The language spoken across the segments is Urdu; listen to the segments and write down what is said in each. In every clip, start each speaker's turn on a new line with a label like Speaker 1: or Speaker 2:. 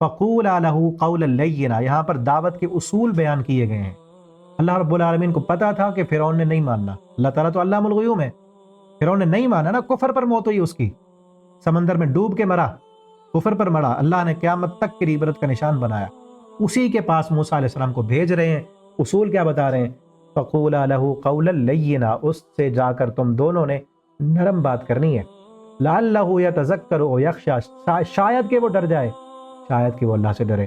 Speaker 1: فقولا لہ قولا لینا، یہاں پر دعوت کے اصول بیان کیے گئے ہیں۔ اللہ رب العالمین کو پتا تھا کہ فرعون نے نہیں ماننا، اللہ تعالیٰ تو علام الغیوب ہے، فرعون نے نہیں مانا نا، کفر پر موت ہوئی اس کی، سمندر میں ڈوب کے مرا، کفر پر مرا، اللہ نے قیامت تک کی عبرت کا نشان بنایا۔ اسی کے پاس موسیٰ علیہ السلام کو بھیج رہے ہیں، اصول کیا بتا رہے ہیں؟ فقولا لہ قولا لینا، اس سے جا کر تم دونوں نے نرم بات کرنی ہے، لعلہ یتذکر او یخشی، شاید کہ وہ ڈر جائے، شاید کہ وہ اللہ سے ڈرے۔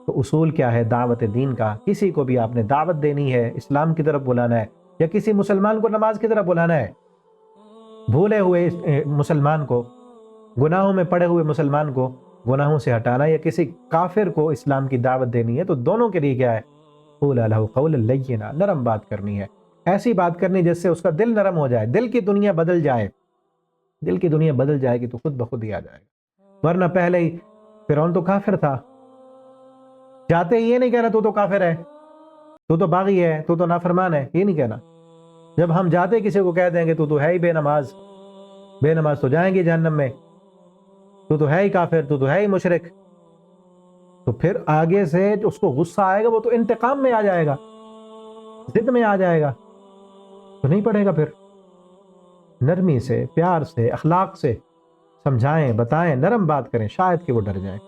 Speaker 1: تو اصول کیا ہے دعوت دین کا؟ کسی کو بھی آپ نے دعوت دینی ہے، اسلام کی طرف بلانا ہے، یا کسی مسلمان کو نماز کی طرف بلانا ہے، بھولے ہوئے مسلمان کو، گناہوں میں پڑے ہوئے مسلمان کو گناہوں سے ہٹانا، یا کسی کافر کو اسلام کی دعوت دینی ہے، تو دونوں کے لیے کیا ہے؟ قولا لہ قولا لینا، نرم بات کرنی ہے، ایسی بات کرنی جس سے اس کا دل نرم ہو جائے، دل کی دنیا بدل جائے، دل کی دنیا بدل جائے گی تو خود بخود ہی آ جائے گا۔ ورنہ پہلے ہی فرعون تو کافر تھا، جاتے ہی یہ نہیں کہنا تو کافر ہے، تو باغی ہے، تو نافرمان ہے، یہ نہیں کہنا۔ جب ہم جاتے کسی کو کہہ دیں گے تو ہے ہی بے نماز، بے نماز تو جائیں گے جہنم میں، تو ہے ہی کافر، تو ہے ہی مشرک، تو پھر آگے سے اس کو غصہ آئے گا، وہ تو انتقام میں آ جائے گا، ضد میں آ جائے گا، تو نہیں پڑھے گا۔ پھر نرمی سے، پیار سے، اخلاق سے سمجھائیں، بتائیں، نرم بات کریں، شاید کہ وہ ڈر جائیں۔